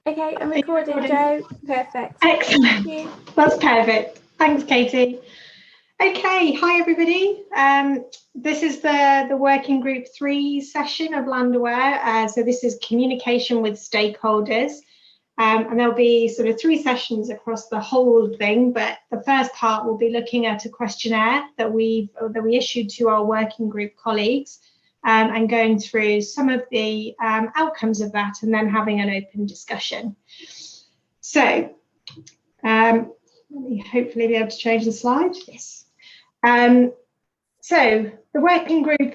Okay, I'm recording, Jo. Perfect. Excellent. Thank you. That's perfect. Thanks, Katie. Okay, hi everybody. This is the Working Group 3 session of LandAware. So this is communication with stakeholders. And there'll be sort of 3 sessions across the whole thing, but the first part will be looking at a questionnaire that we issued to our working group colleagues, and going through some of the outcomes of that, and then having an open discussion. So let me hopefully be able to change the slide. Yes. So the working group,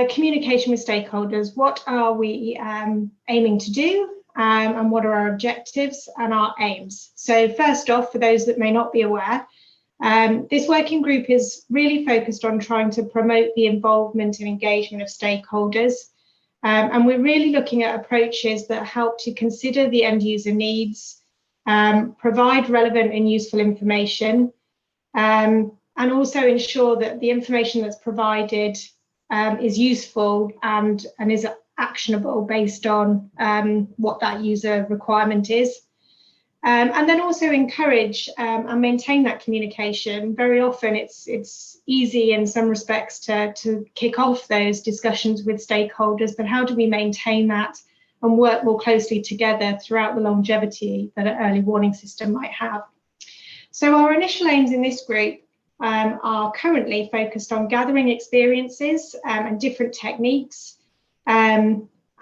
communication with stakeholders, what are we aiming to do, and what are our objectives and our aims? So first off, for those that may not be aware, this working group is really focused on trying to promote the involvement and engagement of stakeholders. And we're really looking at approaches that help to consider the end user needs, provide relevant and useful information, and also ensure that the information that's provided is useful and is actionable based on what that user requirement is. And then also encourage and maintain that communication. Very often it's easy in some respects to kick off those discussions with stakeholders, but how do we maintain that and work more closely together throughout the longevity that an early warning system might have? So our initial aims in this group are currently focused on gathering experiences and different techniques,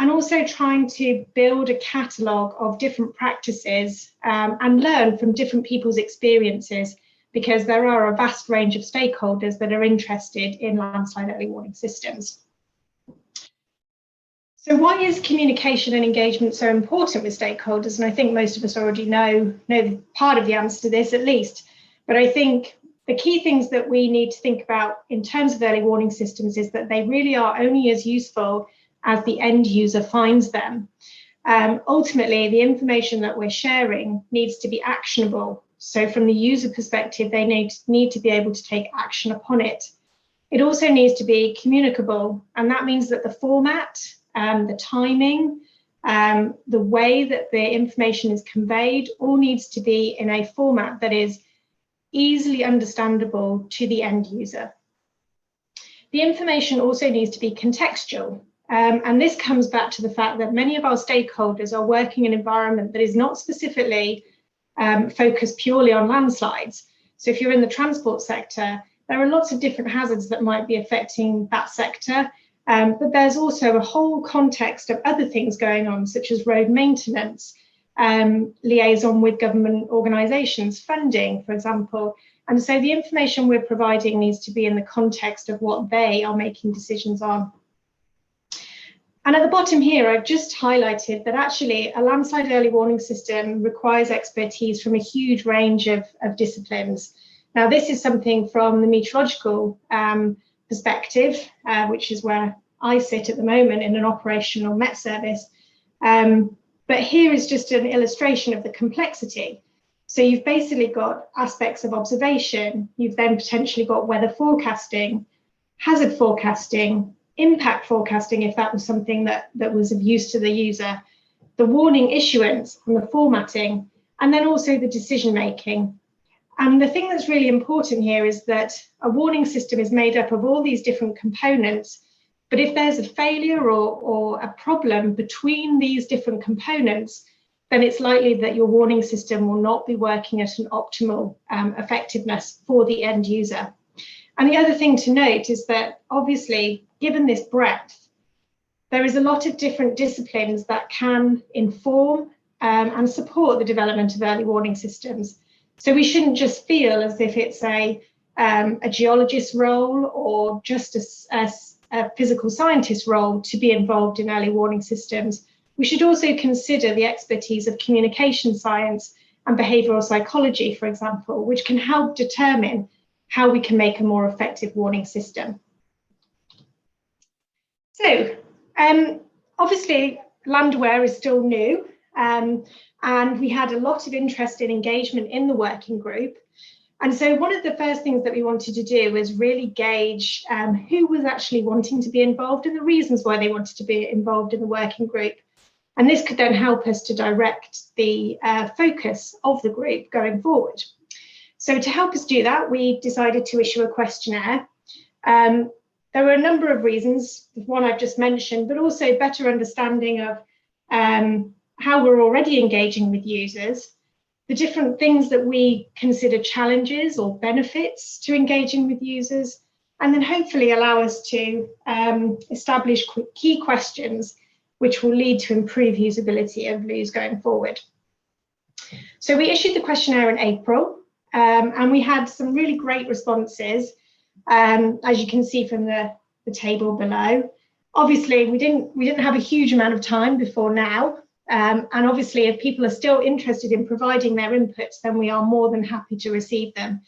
and also trying to build a catalogue of different practices and learn from different people's experiences, because there are a vast range of stakeholders that are interested in landslide early warning systems. So why is communication and engagement so important with stakeholders? And I think most of us already know part of the answer to this at least, but I think the key things that we need to think about in terms of early warning systems is that they really are only as useful as the end user finds them. Ultimately, the information that we're sharing needs to be actionable. So from the user perspective, they need to be able to take action upon it. It also needs to be communicable, and that means that the format, the timing, the way that the information is conveyed all needs to be in a format that is easily understandable to the end user. The information also needs to be contextual. And this comes back to the fact that many of our stakeholders are working in an environment that is not specifically focused purely on landslides. So if you're in the transport sector, there are lots of different hazards that might be affecting that sector, but there's also a whole context of other things going on, such as road maintenance, liaison with government organisations, funding, for example. And so the information we're providing needs to be in the context of what they are making decisions on. And at the bottom here, I've just highlighted that actually a landslide early warning system requires expertise from a huge range of disciplines. Now, this is something from the meteorological perspective, which is where I sit at the moment in an operational Met service. But here is just an illustration of the complexity. So you've basically got aspects of observation. You've then potentially got weather forecasting, hazard forecasting, impact forecasting, if that was something that was of use to the user, the warning issuance and the formatting, and then also the decision making. And the thing that's really important here is that a warning system is made up of all these different components, but if there's a failure or a problem between these different components, then it's likely that your warning system will not be working at an optimal effectiveness for the end user. And the other thing to note is that obviously, given this breadth, there is a lot of different disciplines that can inform and support the development of early warning systems. So we shouldn't just feel as if it's a geologist's role or just a physical scientist role to be involved in early warning systems. We should also consider the expertise of communication science and behavioural psychology, for example, which can help determine how we can make a more effective warning system. So obviously LandAware is still new, and we had a lot of interest in engagement in the working group. And so one of the first things that we wanted to do was really gauge who was actually wanting to be involved and the reasons why they wanted to be involved in the working group. And this could then help us to direct the focus of the group going forward. So to help us do that, we decided to issue a questionnaire. There were a number of reasons, one I've just mentioned, but also better understanding of how we're already engaging with users, the different things that we consider challenges or benefits to engaging with users, and then hopefully allow us to establish key questions which will lead to improved usability of Lose going forward. So we issued the questionnaire in April, and we had some really great responses, as you can see from the table below. Obviously, we didn't have a huge amount of time before now, and obviously if people are still interested in providing their inputs, then we are more than happy to receive them.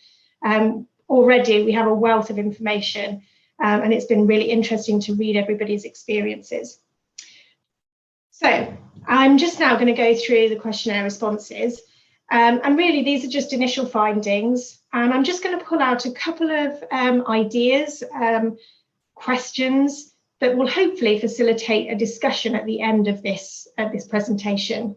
Already we have a wealth of information, and it's been really interesting to read everybody's experiences. So I'm just now going to go through the questionnaire responses, and really these are just initial findings, and I'm just going to pull out a couple of ideas, questions that will hopefully facilitate a discussion at the end of this presentation.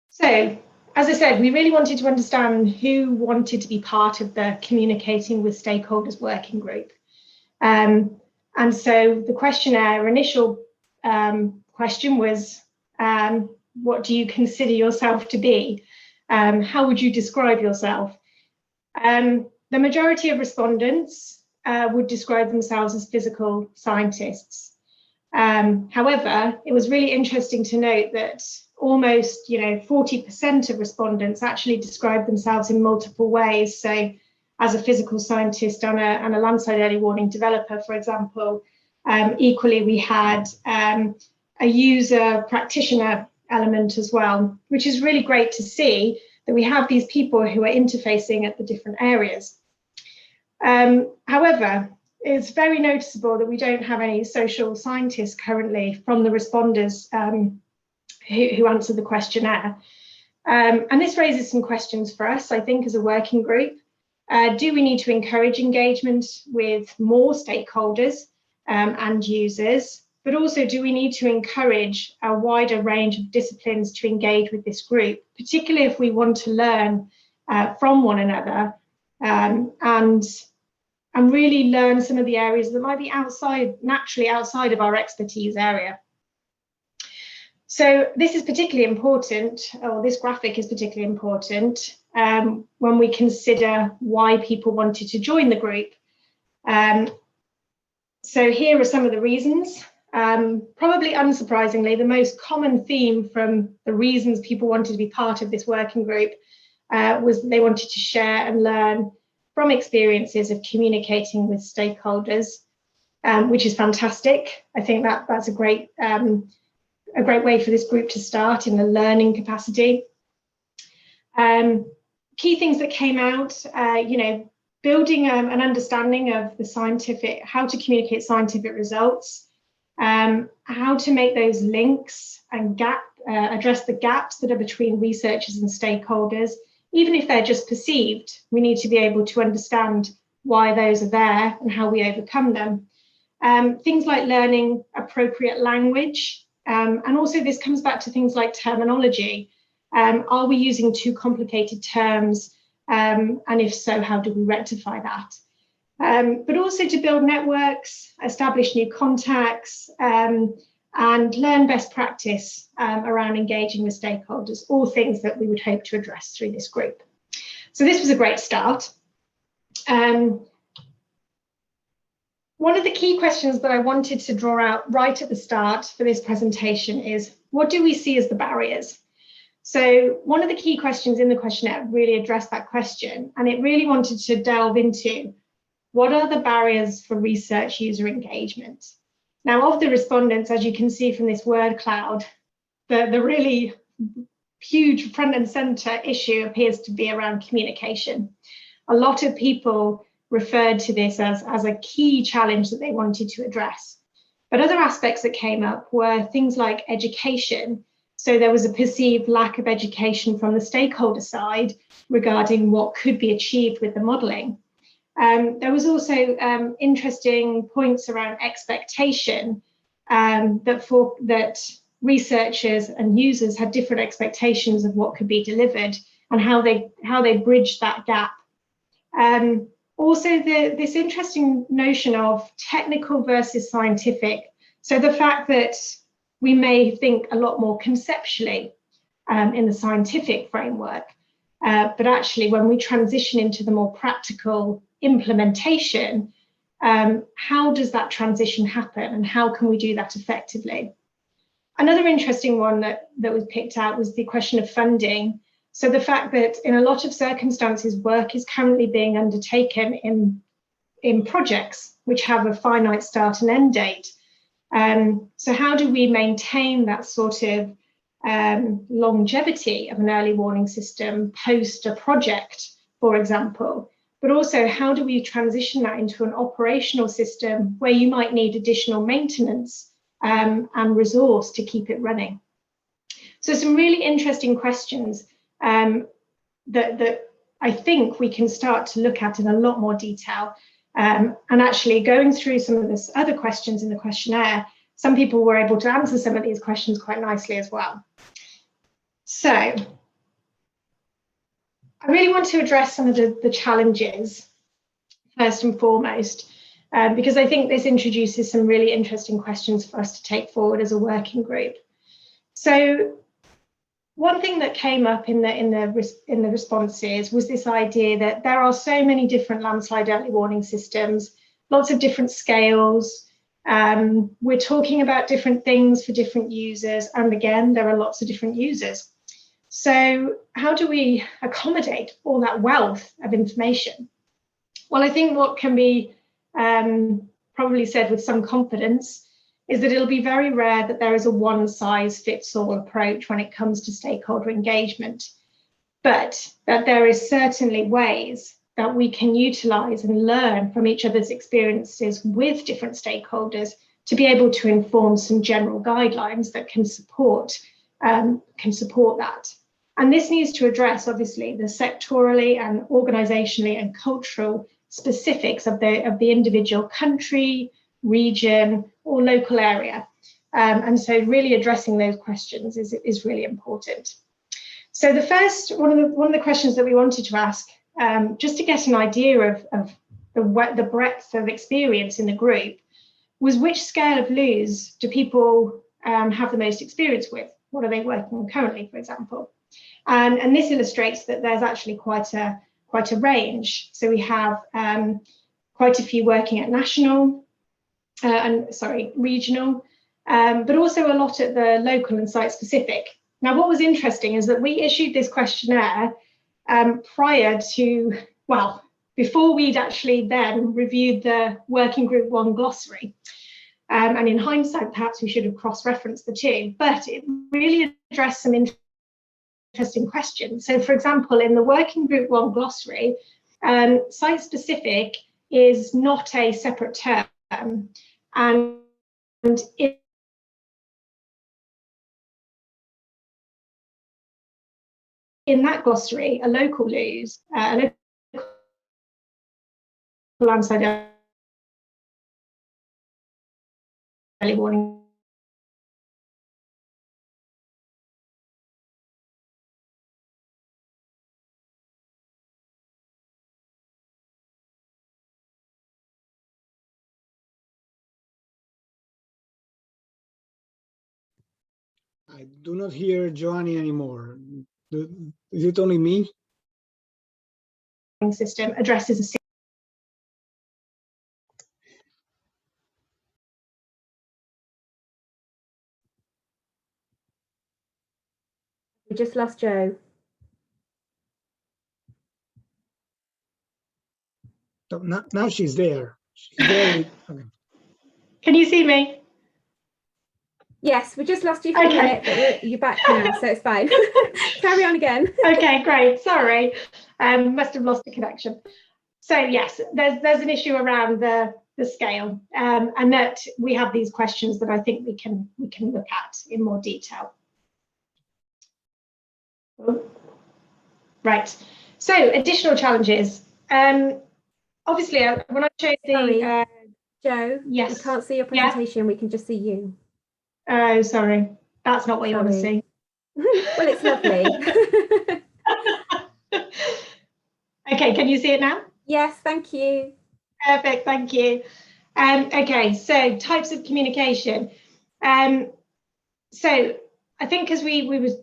So, as I said, we really wanted to understand who wanted to be part of the Communicating with Stakeholders working group. And so the questionnaire initial question was, what do you consider yourself to be? How would you describe yourself? The majority of respondents would describe themselves as physical scientists. However, it was really interesting to note that almost 40% of respondents actually describe themselves in multiple ways. So as a physical scientist and a landside early warning developer, for example. Equally, we had a user practitioner element as well, which is really great to see that we have these people who are interfacing at the different areas. However, it's very noticeable that we don't have any social scientists currently from the responders who answered the questionnaire. And this raises some questions for us, I think, as a working group. Do we need to encourage engagement with more stakeholders and users? But also, do we need to encourage a wider range of disciplines to engage with this group, particularly if we want to learn from one another and really learn some of the areas that might be naturally outside of our expertise area. So this is particularly important, or this graphic is particularly important when we consider why people wanted to join the group. So here are some of the reasons. Probably unsurprisingly, the most common theme from the reasons people wanted to be part of this working group was they wanted to share and learn from experiences of communicating with stakeholders, which is fantastic. I think that's a great way for this group to start in the learning capacity. Key things that came out, building an understanding of the how to communicate scientific results, how to make those links and address the gaps that are between researchers and stakeholders. Even if they're just perceived, we need to be able to understand why those are there and how we overcome them. Things like learning appropriate language, and also this comes back to things like terminology. Are we using too complicated terms? And if so, how do we rectify that? But also to build networks, establish new contacts, and learn best practice around engaging with stakeholders, all things that we would hope to address through this group. So this was a great start. One of the key questions that I wanted to draw out right at the start for this presentation is, what do we see as the barriers? So one of the key questions in the questionnaire really addressed that question, and it really wanted to delve into what are the barriers for research user engagement? Now, of the respondents, as you can see from this word cloud, the really huge front and center issue appears to be around communication. A lot of people referred to this as a key challenge that they wanted to address. But other aspects that came up were things like education. So there was a perceived lack of education from the stakeholder side regarding what could be achieved with the modelling. There was also interesting points around expectation that researchers and users had different expectations of what could be delivered and how they bridged that gap. Also, this interesting notion of technical versus scientific. So the fact that we may think a lot more conceptually in the scientific framework, but actually when we transition into the more practical implementation, how does that transition happen and how can we do that effectively? Another interesting one that was picked out was the question of funding. So the fact that in a lot of circumstances, work is currently being undertaken in projects which have a finite start and end date. So how do we maintain that sort of longevity of an early warning system post a project, for example? But also, how do we transition that into an operational system where you might need additional maintenance and resource to keep it running? So some really interesting questions that I think we can start to look at in a lot more detail. And actually going through some of the other questions in the questionnaire, some people were able to answer some of these questions quite nicely as well. So I really want to address some of the challenges first and foremost, because I think this introduces some really interesting questions for us to take forward as a working group. So one thing that came up in the responses was this idea that there are so many different landslide early warning systems, lots of different scales. We're talking about different things for different users, and again, there are lots of different users. So how do we accommodate all that wealth of information? Well, I think what can be probably said with some confidence is that it'll be very rare that there is a one-size-fits-all approach when it comes to stakeholder engagement, but that there is certainly ways that we can utilize and learn from each other's experiences with different stakeholders to be able to inform some general guidelines that can support that. And this needs to address, obviously, the sectorally and organizationally and cultural specifics of the individual country, region, or local area. And so really addressing those questions is really important. So the first, one of the questions that we wanted to ask, just to get an idea of the breadth of experience in the group, was which scale of LUEs do people have the most experience with? What are they working on currently, for example? And this illustrates that there's actually quite a range. So we have quite a few working at national, regional, but also a lot at the local and site specific. Now, what was interesting is that we issued this questionnaire prior to, well, before we'd actually then reviewed the Working Group 1 glossary. And in hindsight, perhaps we should have cross-referenced the two, but it really addressed some interesting questions. So, for example, in the Working Group 1 glossary, site-specific is not a separate term. And in that glossary, a local LUEs, a local landslide early warning I do not hear Joanny anymore. Is it only me? system addresses a We just lost Jo. So now she's there. She's there. Okay. Can you see me? Yes, we just lost you for a minute, but you're back now, so it's fine. Carry on again. Okay, great. Sorry, must have lost the connection. So yes, there's an issue around the scale, and that we have these questions that I think we can look at in more detail. Right. So additional challenges. Obviously, when I showed the Sorry, Jo. yes, we can't see your presentation. We can just see you. Oh, sorry. That's not what you want to Sorry. see. Well, it's lovely. Okay, can you see it now? Yes, thank you. Perfect, thank you. Okay, so types of communication. So I think as we was,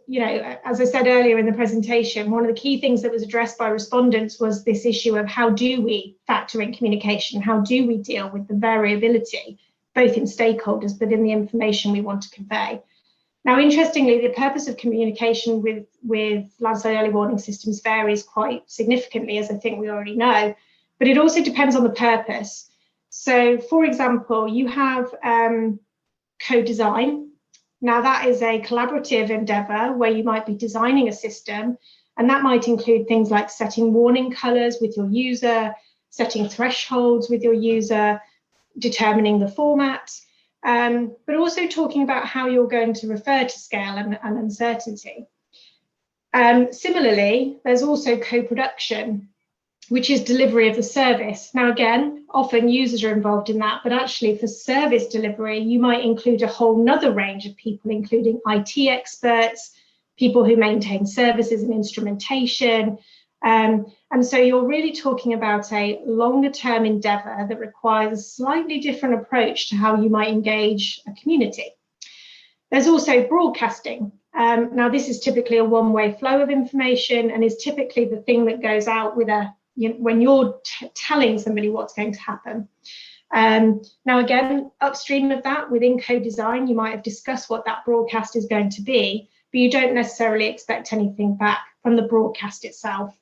as I said earlier in the presentation, one of the key things that was addressed by respondents was this issue of how do we factor in communication? How do we deal with the variability, both in stakeholders, but in the information we want to convey? Now, interestingly, the purpose of communication with landslide early warning systems varies quite significantly, as I think we already know, but it also depends on the purpose. So, for example, you have co-design. Now, that is a collaborative endeavor where you might be designing a system, and that might include things like setting warning colors with your user, setting thresholds with your user, determining the format, but also talking about how you're going to refer to scale and uncertainty. Similarly, there's also co-production, which is delivery of the service. Now, again, often users are involved in that, but actually for service delivery, you might include a whole nother range of people, including IT experts, people who maintain services and instrumentation. And so you're really talking about a longer term endeavor that requires a slightly different approach to how you might engage a community. There's also broadcasting. Now, this is typically a one-way flow of information and is typically the thing that goes out with when you're telling somebody what's going to happen. Now, again, upstream of that, within co-design, you might have discussed what that broadcast is going to be, but you don't necessarily expect anything back from the broadcast itself.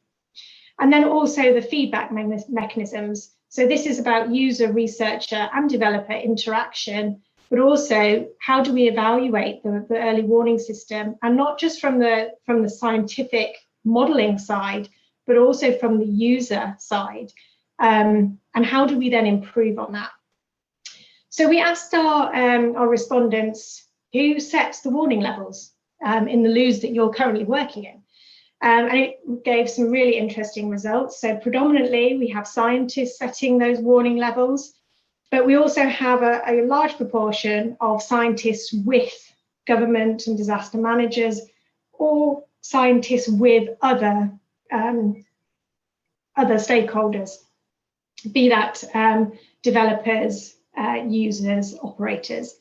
And then also the feedback mechanisms. So this is about user, researcher, and developer interaction, but also how do we evaluate the early warning system, and not just from the scientific modeling side, but also from the user side, and how do we then improve on that? So we asked our respondents who sets the warning levels in the LOOs that you're currently working in. And it gave some really interesting results. So predominantly we have scientists setting those warning levels, but we also have a large proportion of scientists with government and disaster managers, or scientists with other stakeholders, be that developers, users, operators.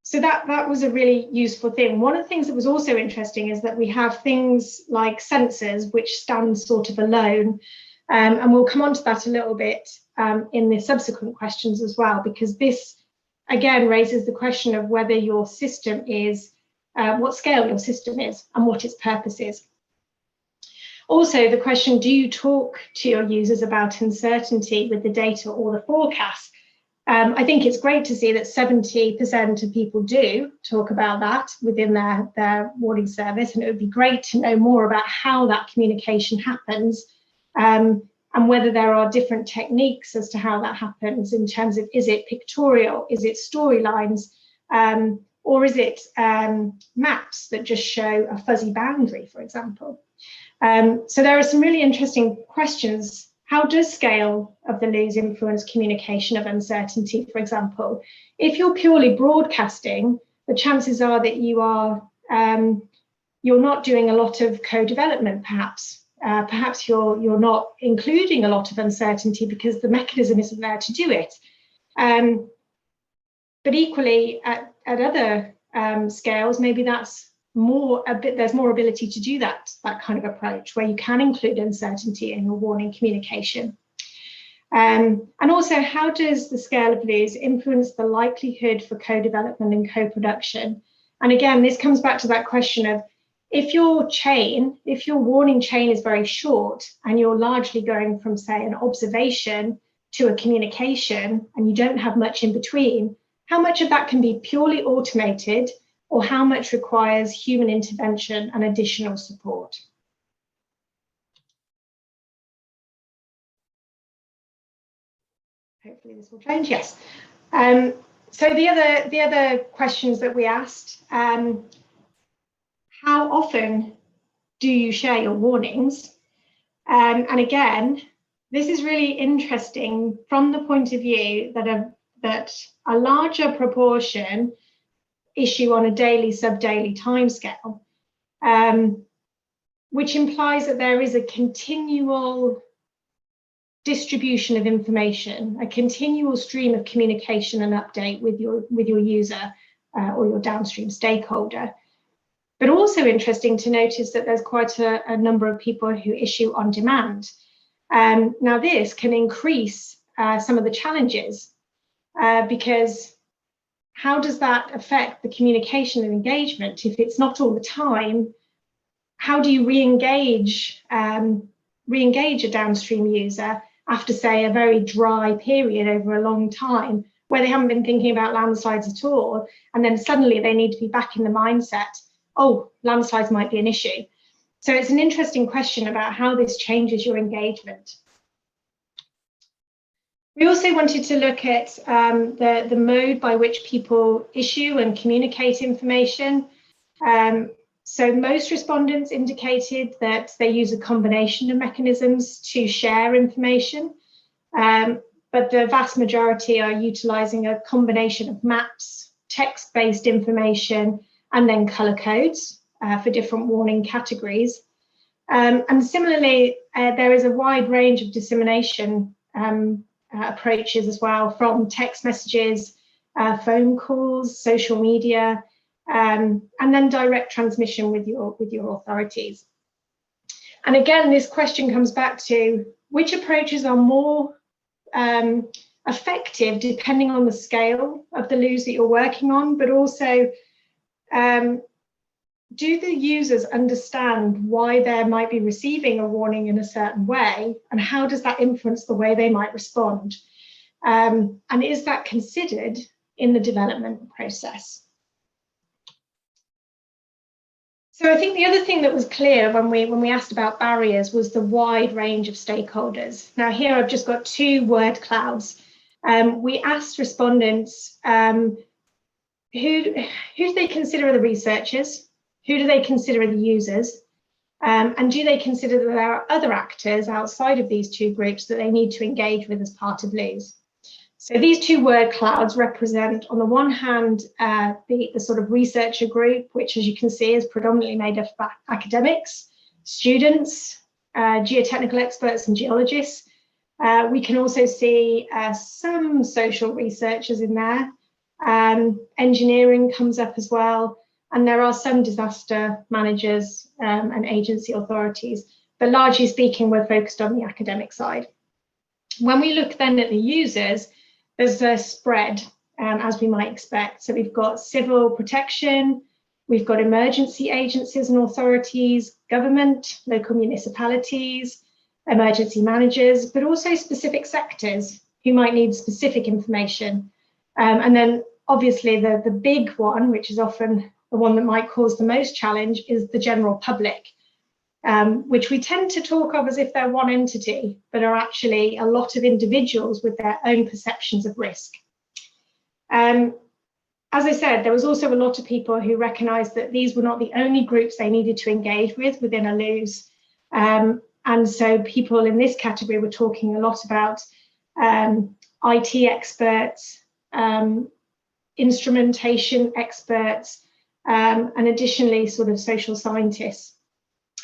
So that was a really useful thing. One of the things that was also interesting is that we have things like sensors, which stand sort of alone. And we'll come on to that a little bit in the subsequent questions as well, because this, again, raises the question of whether your system is, what scale your system is and what its purpose is. Also, the question, do you talk to your users about uncertainty with the data or the forecast? I think it's great to see that 70% of people do talk about that within their warning service, and it would be great to know more about how that communication happens, and whether there are different techniques as to how that happens in terms of, is it pictorial, is it storylines, or is it maps that just show a fuzzy boundary, for example. So there are some really interesting questions. How does scale of the LOOs influence communication of uncertainty, for example? If you're purely broadcasting, the chances are that you're not doing a lot of co-development, perhaps. Perhaps you're not including a lot of uncertainty because the mechanism isn't there to do it. But equally, at other scales, maybe that's there's more ability to do that kind of approach where you can include uncertainty in your warning communication. And also, how does the scale of LOOs influence the likelihood for co-development and co-production? And again, this comes back to that question of, if your warning chain is very short and you're largely going from, say, an observation to a communication and you don't have much in between, how much of that can be purely automated, or how much requires human intervention and additional support? Hopefully this will change, yes. So the other questions that we asked, how often do you share your warnings? And again, this is really interesting from the point of view that that a larger proportion issue on a daily, sub-daily timescale, which implies that there is a continual distribution of information, a continual stream of communication and update with your user or your downstream stakeholder. But also interesting to notice that there's quite a number of people who issue on demand. Now this can increase some of the challenges because how does that affect the communication and engagement if it's not all the time? How do you re-engage a downstream user after, say, a very dry period over a long time where they haven't been thinking about landslides at all, and then suddenly they need to be back in the mindset, oh, landslides might be an issue. So it's an interesting question about how this changes your engagement. We also wanted to look at the mode by which people issue and communicate information. So most respondents indicated that they use a combination of mechanisms to share information, but the vast majority are utilizing a combination of maps, text-based information, and then color codes for different warning categories. And similarly, there is a wide range of dissemination approaches as well, from text messages, phone calls, social media, and then direct transmission with your authorities. And again, this question comes back to which approaches are more effective depending on the scale of the lose that you're working on, but also do the users understand why they might be receiving a warning in a certain way, and how does that influence the way they might respond? And is that considered in the development process? So I think the other thing that was clear when we asked about barriers was the wide range of stakeholders. Now here I've just got two word clouds. We asked respondents who do they consider are the researchers, who do they consider are the users, and do they consider that there are other actors outside of these two groups that they need to engage with as part of LOOS? So these two word clouds represent, on the one hand, the sort of researcher group, which, as you can see, is predominantly made up of academics, students, geotechnical experts and geologists. We can also see some social researchers in there. Engineering comes up as well, and there are some disaster managers and agency authorities, but largely speaking, we're focused on the academic side. When we look then at the users, there's a spread, as we might expect. So we've got civil protection, we've got emergency agencies and authorities, government, local municipalities, emergency managers, but also specific sectors who might need specific information. And then obviously the big one, which is often the one that might cause the most challenge, is the general public, which we tend to talk of as if they're one entity, but are actually a lot of individuals with their own perceptions of risk. As I said, there was also a lot of people who recognised that these were not the only groups they needed to engage with within a LOOS. And so people in this category were talking a lot about IT experts, instrumentation experts, and additionally sort of social scientists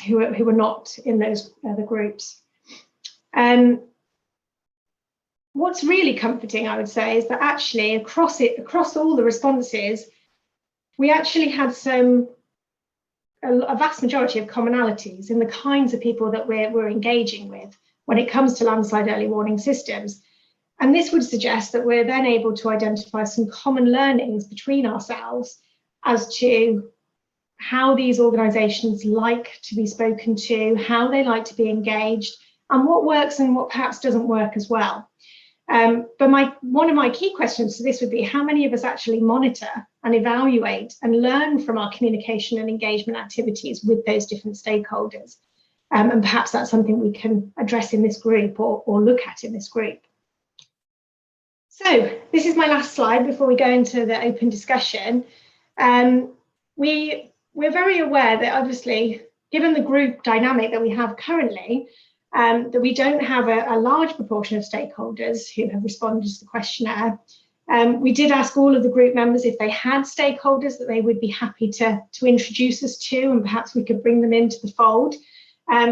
who were not in those other groups. What's really comforting, I would say, is that actually across all the responses, we actually had a vast majority of commonalities in the kinds of people that we're engaging with when it comes to landslide early warning systems. And this would suggest that we're then able to identify some common learnings between ourselves as to how these organisations like to be spoken to, how they like to be engaged, and what works and what perhaps doesn't work as well. But one of my key questions to this would be, how many of us actually monitor and evaluate and learn from our communication and engagement activities with those different stakeholders? And perhaps that's something we can address in this group or look at in this group. So this is my last slide before we go into the open discussion. We're very aware that obviously, given the group dynamic that we have currently, that we don't have a large proportion of stakeholders who have responded to the questionnaire. We did ask all of the group members if they had stakeholders that they would be happy to introduce us to, and perhaps we could bring them into the fold.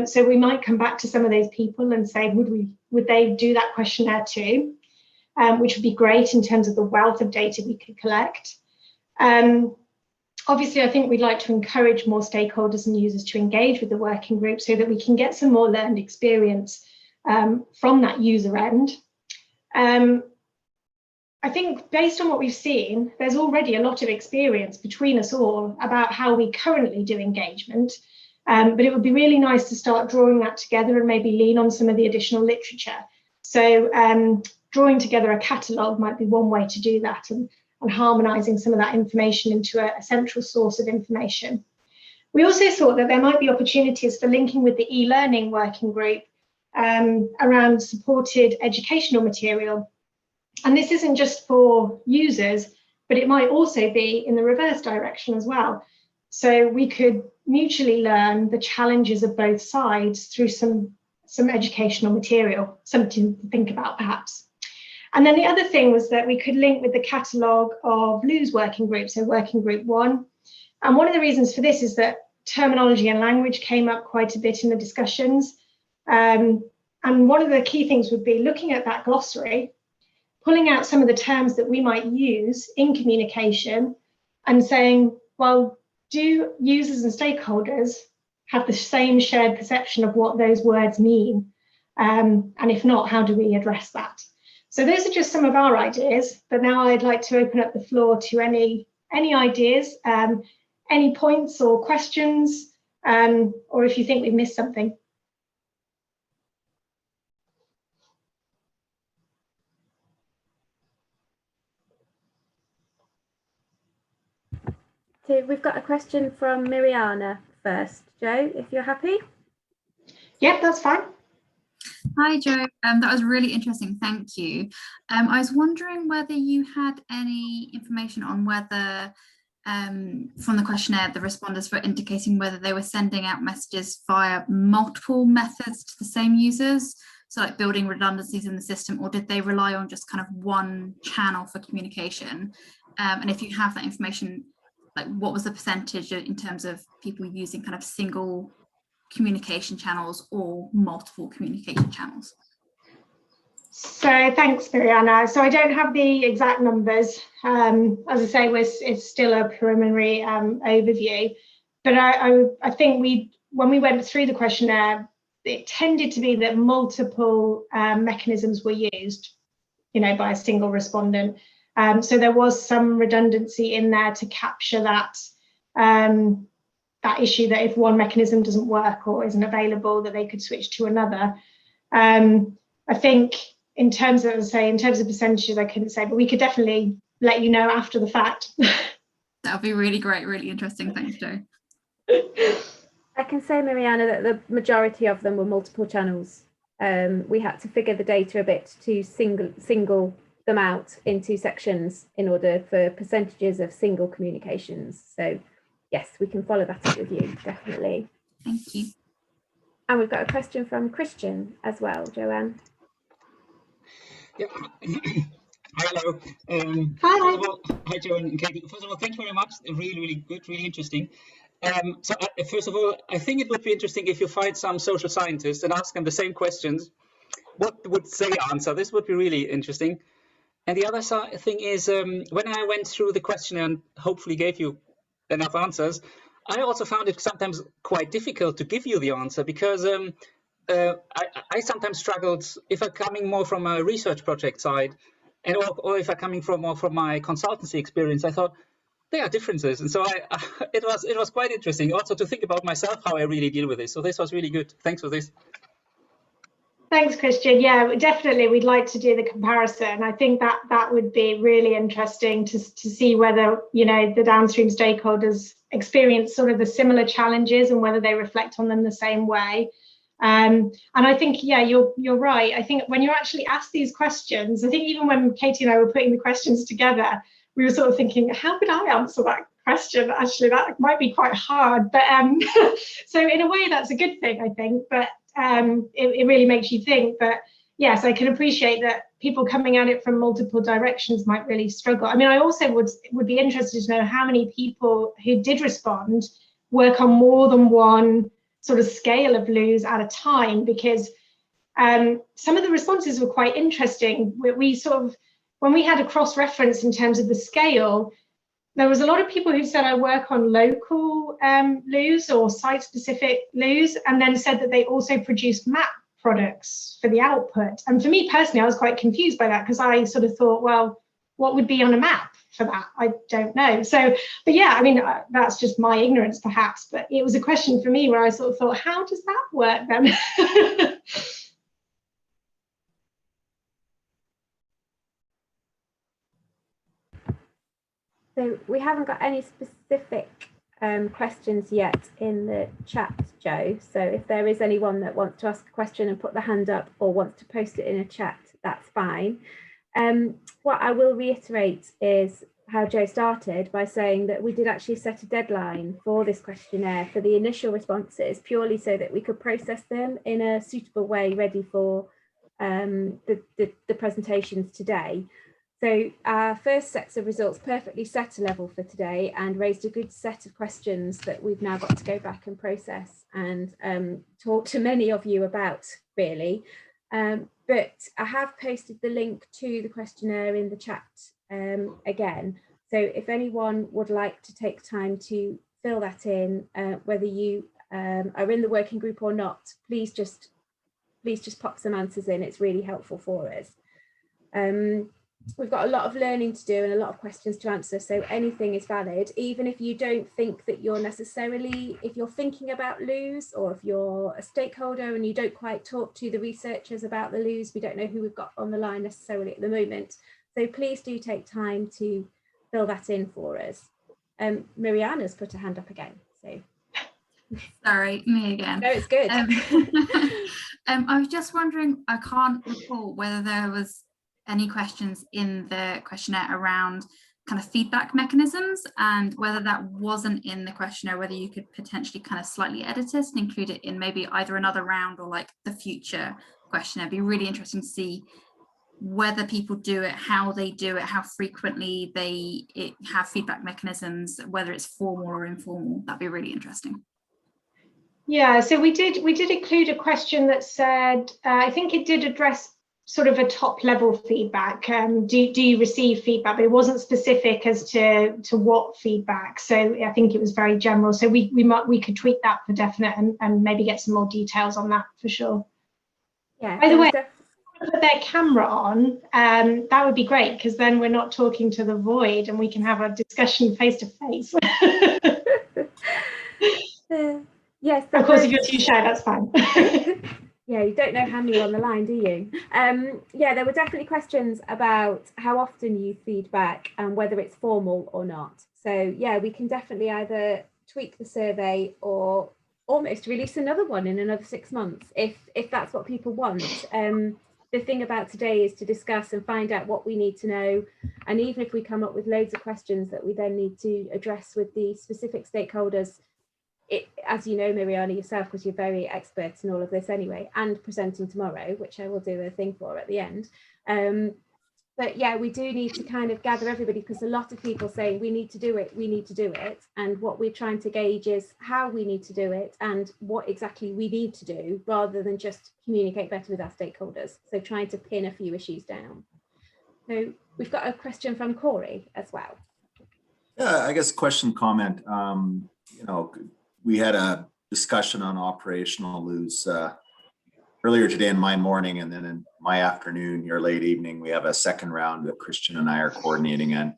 So we might come back to some of those people and say, would they do that questionnaire too? Which would be great in terms of the wealth of data we could collect. Obviously, I think we'd like to encourage more stakeholders and users to engage with the working group so that we can get some more learned experience from that user end. I think based on what we've seen, there's already a lot of experience between us all about how we currently do engagement, but it would be really nice to start drawing that together and maybe lean on some of the additional literature. So drawing together a catalogue might be one way to do that, and harmonising some of that information into a central source of information. We also thought that there might be opportunities for linking with the e-learning working group around supported educational material. And this isn't just for users, but it might also be in the reverse direction as well. So we could mutually learn the challenges of both sides through some educational material, something to think about perhaps. And then the other thing was that we could link with the catalogue of Lou's working group, so working group 1. And one of the reasons for this is that terminology and language came up quite a bit in the discussions. And one of the key things would be looking at that glossary, pulling out some of the terms that we might use in communication and saying, well, do users and stakeholders have the same shared perception of what those words mean? And if not, how do we address that? So those are just some of our ideas, but now I'd like to open up the floor to any ideas, any points or questions, or if you think we've missed something. So we've got a question from Miriana first. Joe, if you're happy. Yep, that's fine. Hi, Joe. That was really interesting. Thank you. I was wondering whether you had any information on whether, from the questionnaire, the respondents were indicating whether they were sending out messages via multiple methods to the same users, so like building redundancies in the system, or did they rely on just kind of one channel for communication? And if you have that information, like what was the percentage in terms of people using kind of single communication channels or multiple communication channels? So thanks, Mariana. So I don't have the exact numbers. As I say, it's still a preliminary overview, but I think when we went through the questionnaire, it tended to be that multiple mechanisms were used, by a single respondent. So there was some redundancy in there to capture that that issue that if one mechanism doesn't work or isn't available, that they could switch to another. I think in terms of percentages, I couldn't say, but we could definitely let you know after the fact. That would be really great, really interesting. Thanks, Joe. I can say, Mariana, that the majority of them were multiple channels. We had to figure the data a bit to single them out into sections in order for percentages of single communications. So yes, we can follow that up with you, definitely. Thank you. And we've got a question from Christian as well, Joanne. Yeah. Hello. Hi. Hi, Joe and Katie. First of all, thank you very much. Really, really good, really interesting. First of all, I think it would be interesting if you find some social scientists and ask them the same questions. What would they answer? This would be really interesting. And the other thing is, when I went through the questionnaire and hopefully gave you enough answers, I also found it sometimes quite difficult to give you the answer because I sometimes struggled if I'm coming more from a research project side, and or if I'm coming more from my consultancy experience. I thought there are differences, and so it was quite interesting also to think about myself how I really deal with this. So this was really good. Thanks for this. Thanks, Christian. Yeah, definitely. We'd like to do the comparison. I think that would be really interesting to see whether, the downstream stakeholders experience sort of the similar challenges and whether they reflect on them the same way. And I think, yeah, you're right. I think when you actually ask these questions, I think even when Katie and I were putting the questions together, we were sort of thinking, how could I answer that question? Actually, that might be quite hard. But so in a way, that's a good thing, I think. But it really makes you think. But yes, I can appreciate that people coming at it from multiple directions might really struggle. I mean, I also would be interested to know how many people who did respond work on more than one sort of scale of loos at a time, because some of the responses were quite interesting. We sort of, when we had a cross-reference in terms of the scale, there was a lot of people who said I work on local loos or site-specific loos, and then said that they also produce map products for the output. And for me personally, I was quite confused by that, because I sort of thought, well, what would be on a map for that? I don't know. So, but yeah, I mean, that's just my ignorance perhaps, but it was a question for me where I sort of thought, how does that work then? So we haven't got any specific questions yet in the chat, Joe. So if there is anyone that wants to ask a question and put the hand up, or wants to post it in a chat, that's fine. What I will reiterate is how Joe started by saying that we did actually set a deadline for this questionnaire for the initial responses, purely so that we could process them in a suitable way, ready for the presentations today. So our first sets of results perfectly set a level for today and raised a good set of questions that we've now got to go back and process and talk to many of you about, really. But I have posted the link to the questionnaire in the chat again. So if anyone would like to take time to fill that in, whether you are in the working group or not, please just pop some answers in. It's really helpful for us. We've got a lot of learning to do and a lot of questions to answer, so anything is valid, even if you don't think that you're necessarily, if you're thinking about loos, or if you're a stakeholder and you don't quite talk to the researchers about the loos. We don't know who we've got on the line necessarily at the moment, so please do take time to fill that in for us. Mariana's put her hand up again, so Sorry, me again. no, it's good. I was just wondering, I can't recall whether there was any questions in the questionnaire around kind of feedback mechanisms, and whether that wasn't in the questionnaire, whether you could potentially kind of slightly edit it and include it in maybe either another round or like the future questionnaire. It'd be really interesting to see whether people do it, how they do it, how frequently they have feedback mechanisms, whether it's formal or informal. That'd be really interesting. Yeah, so we did include a question that said, I think it did address sort of a top level feedback. Do you receive feedback? But it wasn't specific as to what feedback. So I think it was very general. So we could tweak that for definite, and maybe get some more details on that for sure. Yeah. By the way, put their camera on, that would be great, because then we're not talking to the void and we can have a discussion face to face. Yes. Of course, if you're too shy, that's fine. Yeah, you don't know how many are on the line, do you? Yeah, there were definitely questions about how often you feedback and whether it's formal or not. So yeah, we can definitely either tweak the survey or almost release another one in another 6 months if that's what people want. The thing about today is to discuss and find out what we need to know. And even if we come up with loads of questions that we then need to address with the specific stakeholders, as you know, Mariana, yourself, because you're very expert in all of this anyway, and presenting tomorrow, which I will do a thing for at the end. But yeah, we do need to kind of gather everybody, because a lot of people say we need to do it, we need to do it. And what we're trying to gauge is how we need to do it and what exactly we need to do, rather than just communicate better with our stakeholders. So trying to pin a few issues down. So we've got a question from Corey as well. Yeah, I guess question, comment. You know, we had a discussion on operational loos earlier today in my morning, and then in my afternoon, your late evening, we have a second round that Christian and I are coordinating. And,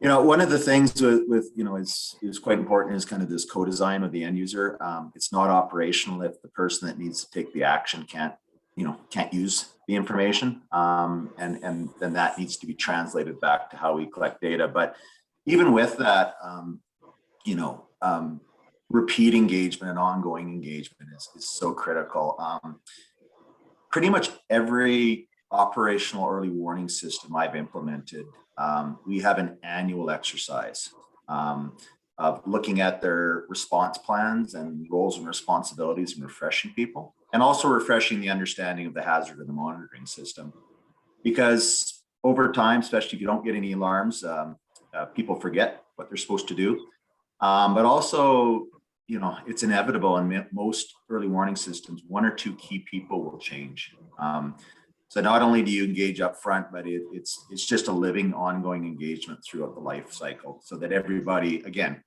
you know, one of the things with you know, is quite important is kind of this co-design with the end user. It's not operational if the person that needs to take the action can't use the information. And then that needs to be translated back to how we collect data. But even with that, you know, repeat engagement and ongoing engagement is so critical. Pretty much every operational early warning system I've implemented, we have an annual exercise of looking at their response plans and roles and responsibilities and refreshing people. and also refreshing the understanding of the hazard of the monitoring system. Because over time, especially if you don't get any alarms, people forget what they're supposed to do. But also, you know, it's inevitable in most early warning systems, one or two key people will change. So not only do you engage up front, but it's just a living, ongoing engagement throughout the life cycle, so that everybody, again,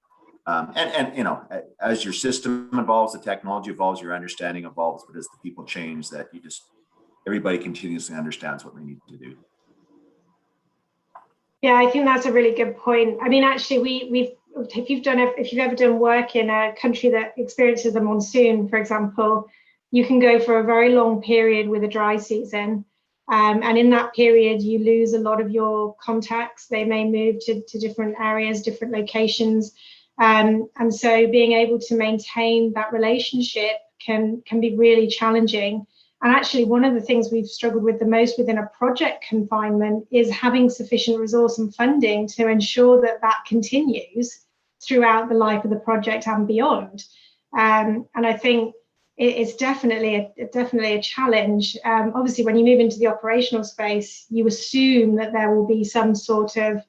and you know, as your system evolves, the technology evolves, your understanding evolves, but as the people change, that everybody continuously understands what they need to do. Yeah, I think that's a really good point. I mean, actually, if you've ever done work in a country that experiences a monsoon, for example, you can go for a very long period with a dry season. And in that period, you lose a lot of your contacts. They may move to different areas, different locations. And so being able to maintain that relationship can be really challenging. And actually, one of the things we've struggled with the most within a project confinement is having sufficient resource and funding to ensure that that continues throughout the life of the project and beyond. And I think it's definitely a challenge. Obviously, when you move into the operational space, you assume that there will be some sort of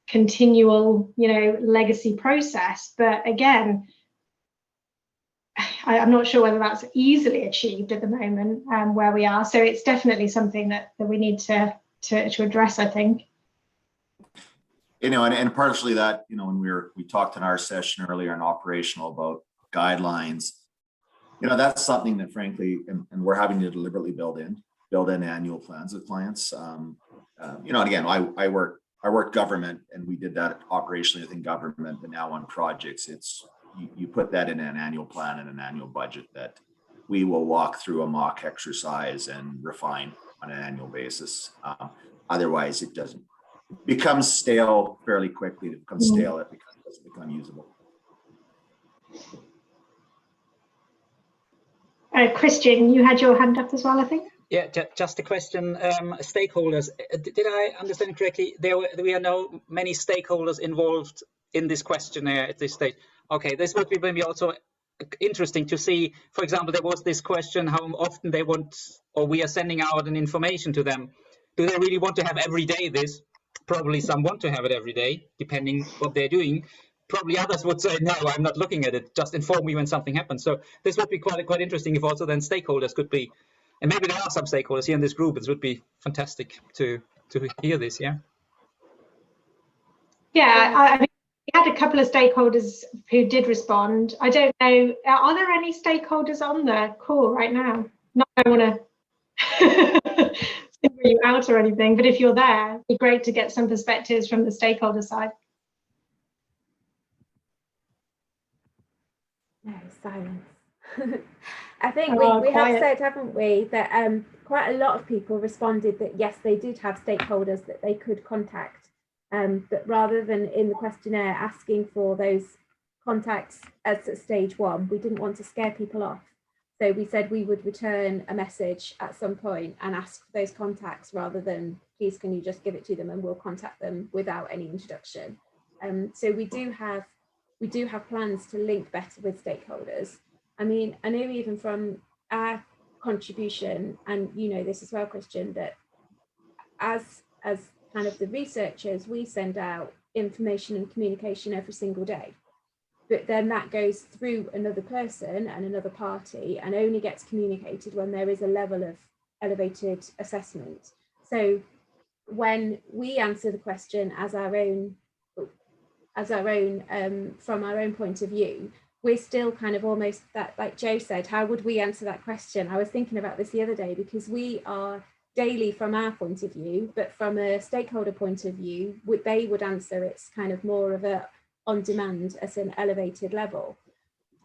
continual, you know, legacy process. But again, I'm not sure whether that's easily achieved at the moment where we are. So it's definitely something that we need to address, I think. You know, and partially that, you know, when we talked in our session earlier on operational about guidelines, you know, that's something that frankly, and we're having to deliberately build in annual plans with clients. You know, and again, I work government, and we did that operationally within government, but now on projects, it's you put that in an annual plan and an annual budget that we will walk through a mock exercise and refine on an annual basis. Otherwise, it becomes stale fairly quickly. It becomes stale. It doesn't become usable. Christian, you had your hand up as well, I think. Yeah, just a question. Stakeholders, did I understand correctly? We are now many stakeholders involved in this questionnaire at this stage. Okay, this would be maybe also interesting to see. For example, there was this question: how often they want, or we are sending out an information to them. Do they really want to have every day this? Probably some want to have it every day, depending what they're doing. Probably others would say, no, I'm not looking at it. Just inform me when something happens. So this would be quite interesting if also then stakeholders could be, and maybe there are some stakeholders here in this group. It would be fantastic to hear this. Yeah. Yeah, I mean, we had a couple of stakeholders who did respond. I don't know, are there any stakeholders on the call right now? Not that I want to single you out or anything, but if you're there, it'd be great to get some perspectives from the stakeholder side. No, silence. I think we have said, haven't we, that quite a lot of people responded that yes, they did have stakeholders that they could contact, but rather than in the questionnaire asking for those contacts as at stage one, we didn't want to scare people off. So we said we would return a message at some point and ask for those contacts rather than, please, can you just give it to them and we'll contact them without any introduction. So we do have plans to link better with stakeholders. I mean, I know even from our contribution, and you know this as well, Christian, that as kind of the researchers, we send out information and communication every single day. But then that goes through another person and another party and only gets communicated when there is a level of elevated assessment. So when we answer the question as our own from our own point of view, we're still kind of almost that, like Joe said, how would we answer that question? I was thinking about this the other day because we are daily from our point of view, but from a stakeholder point of view, they would answer it's kind of more of a on demand at an elevated level.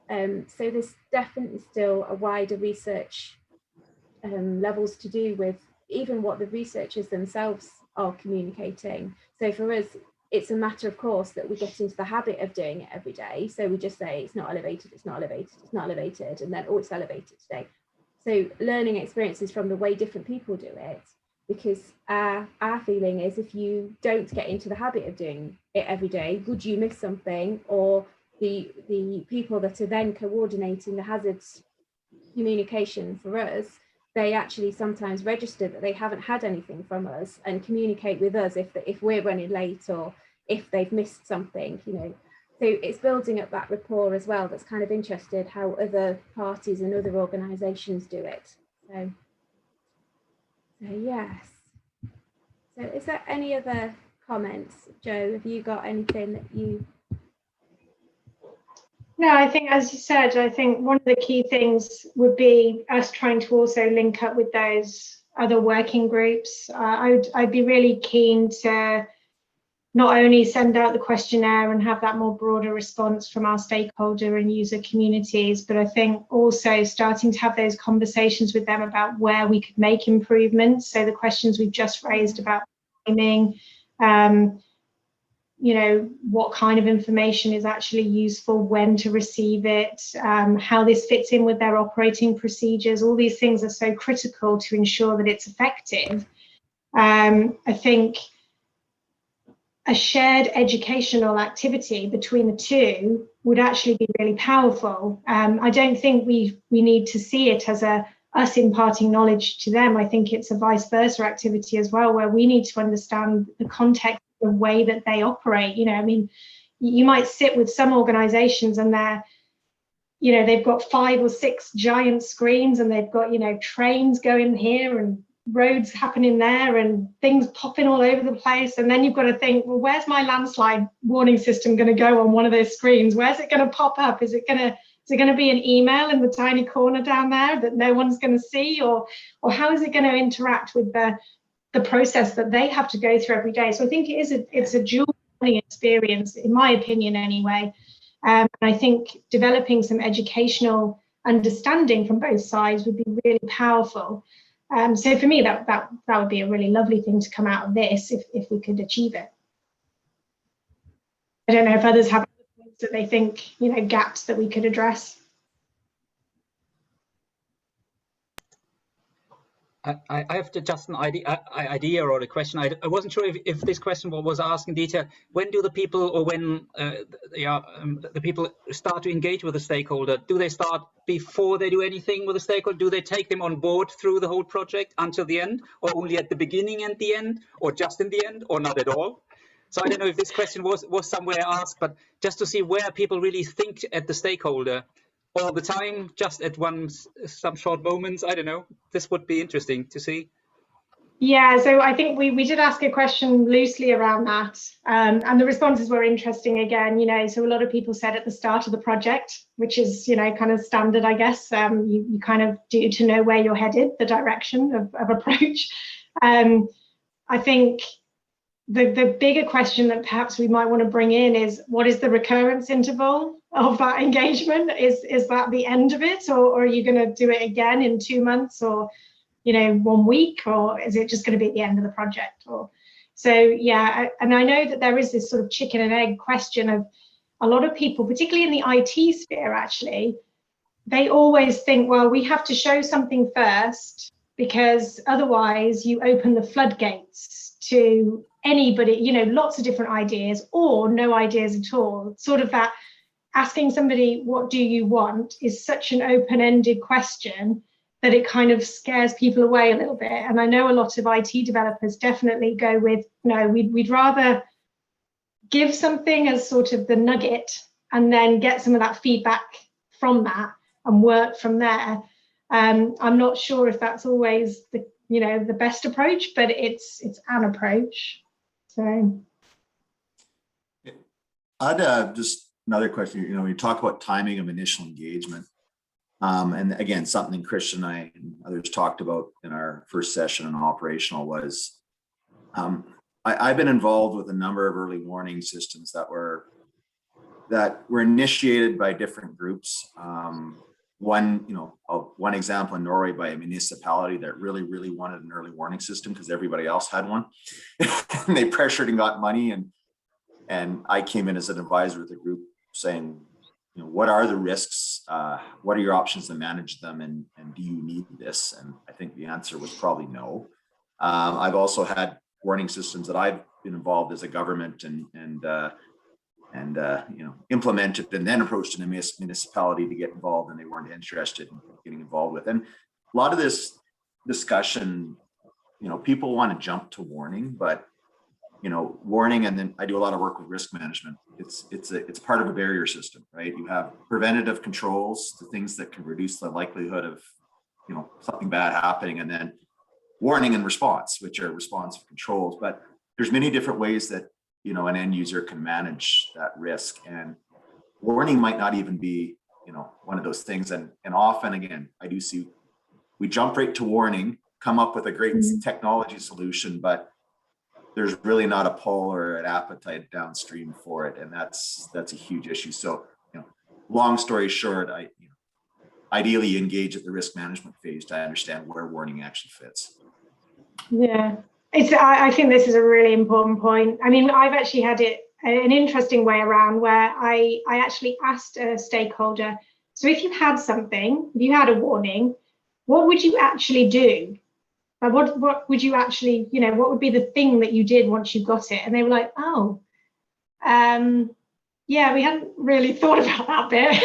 So there's definitely still a wider research levels to do with even what the researchers themselves are communicating. So for us, it's a matter of course that we get into the habit of doing it every day. So we just say it's not elevated, it's not elevated, it's not elevated, and then, oh, it's elevated today. So learning experiences from the way different people do it, because our feeling is if you don't get into the habit of doing it every day, would you miss something? Or the people that are then coordinating the hazards communication for us, they actually sometimes register that they haven't had anything from us and communicate with us if we're running late or if they've missed something, you know. So it's building up that rapport as well. That's kind of interested how other parties and other organisations do it. So yes. So is there any other comments? Jo, have you got anything that you... No, I think, as you said, I think one of the key things would be us trying to also link up with those other working groups. I'd be really keen to not only send out the questionnaire and have that more broader response from our stakeholder and user communities, but I think also starting to have those conversations with them about where we could make improvements. So the questions we've just raised about timing, you know, what kind of information is actually useful, when to receive it, how this fits in with their operating procedures. All these things are so critical to ensure that it's effective. I think a shared educational activity between the two would actually be really powerful. I don't think we need to see it as us imparting knowledge to them. I think it's a vice versa activity as well, where we need to understand the context, the way that they operate. You know, I mean, you might sit with some organizations and they're, you know, they've got 5 or 6 giant screens and they've got, you know, trains going here and roads happening there and things popping all over the place. And then you've got to think, well, where's my landslide warning system going to go on one of those screens? Where's it going to pop up? Is it going to be an email in the tiny corner down there that no one's going to see? Or how is it going to interact with the process that they have to go through every day? So I think it's a dual learning experience, in my opinion anyway. And I think developing some educational understanding from both sides would be really powerful. So for me, that would be a really lovely thing to come out of this if we could achieve it. I don't know if others have points that they think, you know, gaps that we could address. I have just an idea or a question. I wasn't sure if this question was asked in detail. When do the people, or when the people start to engage with the stakeholder? Do they start before they do anything with the stakeholder? Do they take them on board through the whole project until the end, or only at the beginning and the end, or just in the end, or not at all? So I don't know if this question was somewhere asked, but just to see where people really think at the stakeholder. All the time, just at some short moments, I don't know. This would be interesting to see. Yeah, so I think we did ask a question loosely around that, and the responses were interesting again. You know, so a lot of people said at the start of the project, which is, you know, kind of standard, I guess. You kind of do to know where you're headed, the direction of approach. I think the bigger question that perhaps we might want to bring in is, what is the recurrence interval of that engagement? Is that the end of it, or are you going to do it again in 2 months, or, you know, 1 week, or is it just going to be at the end of the project? Or so, yeah. And I know that there is this sort of chicken and egg question of a lot of people, particularly in the IT sphere, actually, they always think, well, we have to show something first, because otherwise you open the floodgates to anybody, you know, lots of different ideas, or no ideas at all. Sort of that asking somebody, what do you want, is such an open-ended question that it kind of scares people away a little bit. And I know a lot of IT developers definitely go with, no, we'd rather give something as sort of the nugget and then get some of that feedback from that and work from there. I'm not sure if that's always the best approach, but it's an approach. So I'd just another question. You know, you talk about timing of initial engagement, and again, something Christian and I and others talked about in our first session on operational was, I've been involved with a number of early warning systems that were initiated by different groups. One example in Norway by a municipality that really wanted an early warning system because everybody else had one. And they pressured and got money, and I came in as an advisor with the group saying, you know, what are the risks? What are your options to manage them? And do you need this? And I think the answer was probably no. I've also had warning systems that I've been involved as a government and implemented, and then approached a municipality to get involved, and they weren't interested in getting involved with. And a lot of this discussion, you know, people want to jump to warning, but you know, warning, and then I do a lot of work with risk management. It's part of a barrier system, right? You have preventative controls, the things that can reduce the likelihood of, you know, something bad happening, and then warning and response, which are responsive controls. But there's many different ways that, you know, an end user can manage that risk, and warning might not even be, you know, one of those things. And often, again, I do see we jump right to warning, come up with a great technology solution, but there's really not a pull or an appetite downstream for it, and that's a huge issue. So, you know, long story short, ideally engage at the risk management phase to understand where warning actually fits. Yeah, I think this is a really important point. I mean, I've actually had it an interesting way around where I actually asked a stakeholder, so if you had something, if you had a warning, what would you actually do? What would you actually, you know, what would be the thing that you did once you got it? And they were like, oh, yeah, we hadn't really thought about that bit.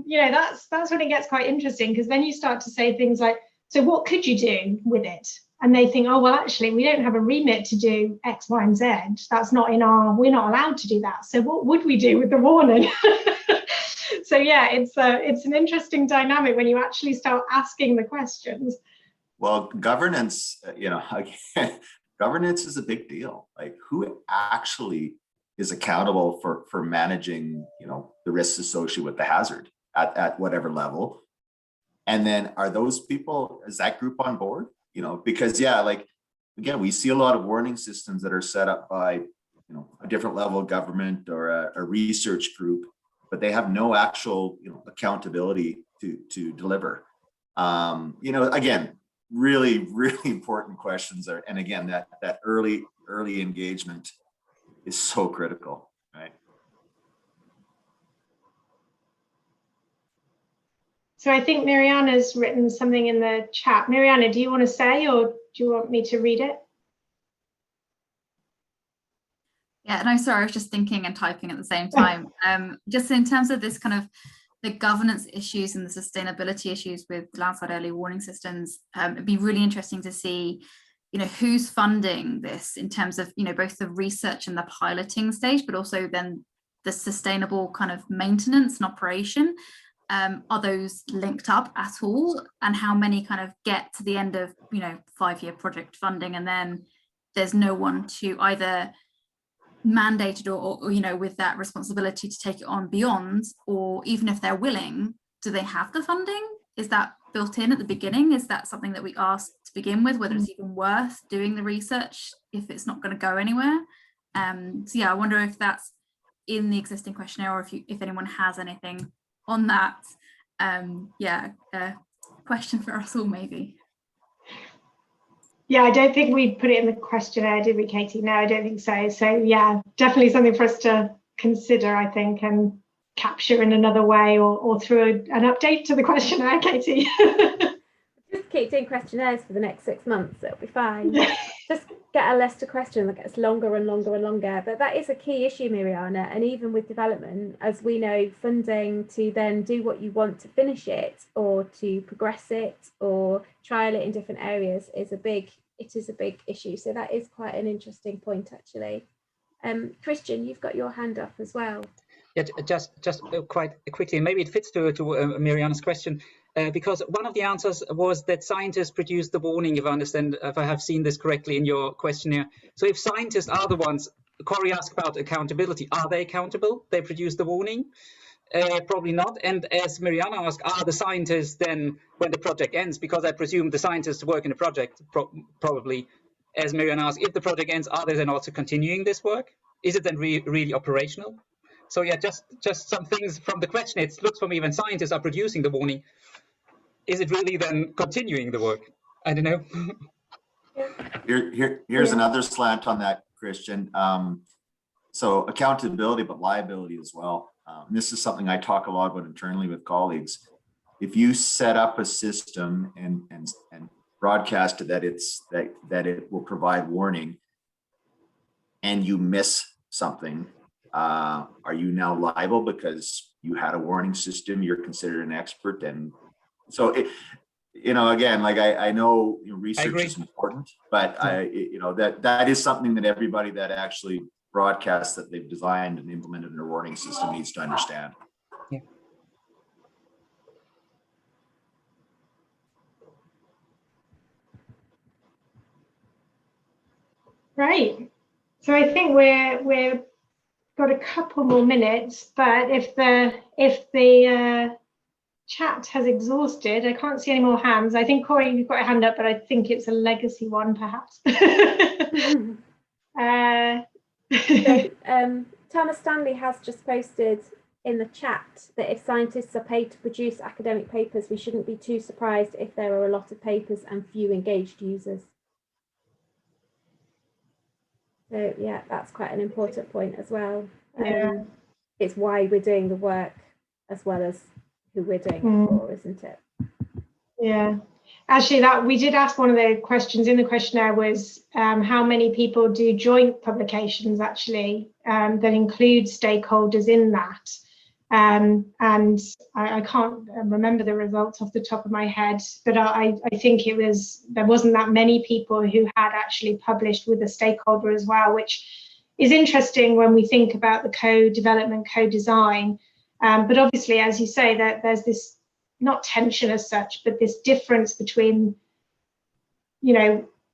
You know, that's when it gets quite interesting, because then you start to say things like, so what could you do with it? And they think, oh, well, actually, we don't have a remit to do X, Y, and Z. That's not in our, we're not allowed to do that. So what would we do with the warning? So yeah, it's an interesting dynamic when you actually start asking the questions. Well, governance, you know, again, governance is a big deal. Like, who actually is accountable for managing, you know, the risks associated with the hazard at whatever level? And then are those people, is that group on board? You know, because yeah, like, again, we see a lot of warning systems that are set up by, you know, a different level of government or a research group, but they have no actual, you know, accountability to deliver. You know, again, really important questions are, and again, that early engagement is so critical, right? So I think Mariana's written something in the chat. Mariana, do you want to say, or do you want me to read it? Yeah, no, sorry, I was just thinking and typing at the same time. Just in terms of this kind of the governance issues and the sustainability issues with landside early warning systems, it'd be really interesting to see, you know, who's funding this in terms of, you know, both the research and the piloting stage, but also then the sustainable kind of maintenance and operation. Are those linked up at all? And how many kind of get to the end of, you know, 5-year project funding, and then there's no one to either mandated or you know, with that responsibility to take it on beyond, or even if they're willing, do they have the funding? Is that built in at the beginning? Is that something that we asked to begin with, whether it's even worth doing the research if it's not going to go anywhere? So yeah, I wonder if that's in the existing questionnaire, or if anyone has anything on that. Yeah, question for us all, maybe. Yeah, I don't think we put it in the questionnaire, did we, Katie? No, I don't think so. So yeah, definitely something for us to consider, I think, and capture in another way, or through an update to the questionnaire, Katie. Just keep doing questionnaires for the next 6 months, it'll be fine. Just get a list of questions that gets longer and longer and longer. But that is a key issue, Mariana, and even with development, as we know, funding to then do what you want to finish it, or to progress it, or trial it in different areas is a big issue. So that is quite an interesting point, actually. Christian, you've got your hand up as well. Yeah, just quite quickly, maybe it fits to Mariana's question, because one of the answers was that scientists produce the warning, if I have seen this correctly in your questionnaire. So if scientists are the ones, Corey asked about accountability, are they accountable? They produce the warning? Probably not. And as Mariana asked, are the scientists then, when the project ends, because I presume the scientists work in the project, probably, as Mariana asked, if the project ends, are they then also continuing this work? Is it then really operational? So yeah, just some things from the question. It looks for me, when scientists are producing the warning, is it really then continuing the work? I don't know. Here's another slant on that, Christian. So accountability, but liability as well. This is something I talk a lot about internally with colleagues. If you set up a system and broadcast it that it will provide warning, and you miss something, are you now liable because you had a warning system? You're considered an expert. And so it, again, like I know research is important, but that is something that everybody that actually broadcasts that they've designed and implemented their warning system needs to understand. Yeah. Right. So I think we're got a couple more minutes, but if the chat has exhausted, I can't see any more hands. I think Corey, you've got a hand up, but I think it's a legacy one, perhaps. Thomas Stanley has just posted in the chat that if scientists are paid to produce academic papers, we shouldn't be too surprised if there are a lot of papers and few engaged users. So yeah, that's quite an important point as well. It's why we're doing the work as well as who we're doing it for, isn't it? Yeah. Actually, that we did ask, one of the questions in the questionnaire was how many people do joint publications actually that include stakeholders in that. And I can't remember the results off the top of my head, but I think there wasn't that many people who had actually published with a stakeholder as well, which is interesting when we think about the co-development, co-design. But obviously, as you say, that there's this not tension as such, but this difference between,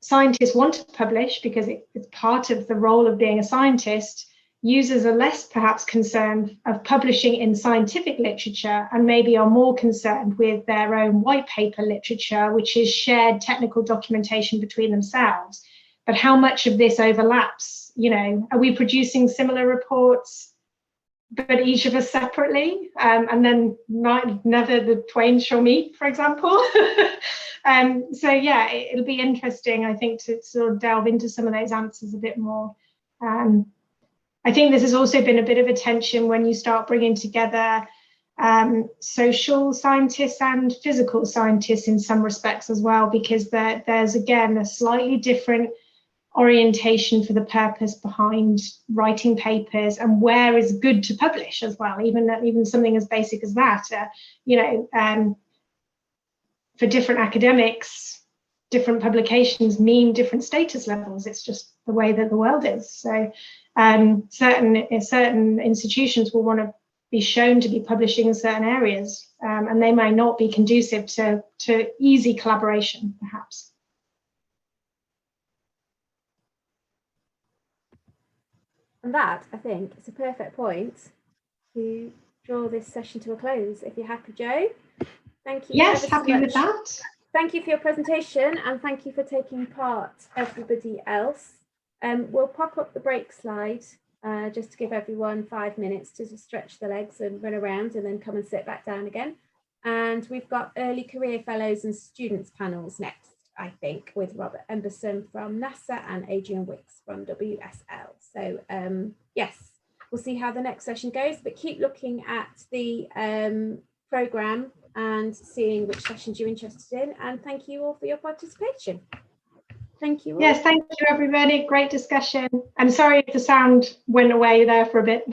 scientists want to publish because it's part of the role of being a scientist. Users are less perhaps concerned of publishing in scientific literature and maybe are more concerned with their own white paper literature, which is shared technical documentation between themselves. But how much of this overlaps? Are we producing similar reports, but each of us separately, and then never the twain shall meet, for example? So yeah, it'll be interesting, I think, to sort of delve into some of those answers a bit more. I think this has also been a bit of a tension when you start bringing together social scientists and physical scientists in some respects as well, because there's again a slightly different orientation for the purpose behind writing papers and where is good to publish as well, even something as basic as that. For different academics, different publications mean different status levels. It's just the way that the world is. So certain institutions will want to be shown to be publishing in certain areas, and they might not be conducive to easy collaboration, perhaps. And that, I think, is a perfect point to draw this session to a close. If you're happy, Jo. Thank you. Yes, happy with that. Thank you for your presentation, and thank you for taking part, everybody else. We'll pop up the break slide just to give everyone 5 minutes to stretch the legs and run around and then come and sit back down again. And we've got early career fellows and students panels next, I think, with Robert Emberson from NASA and Adrian Wicks from WSL. So yes, we'll see how the next session goes, but keep looking at the programme and seeing which sessions you're interested in. And thank you all for your participation. Thank you all. Yes, thank you, everybody. Great discussion. I'm sorry if the sound went away there for a bit.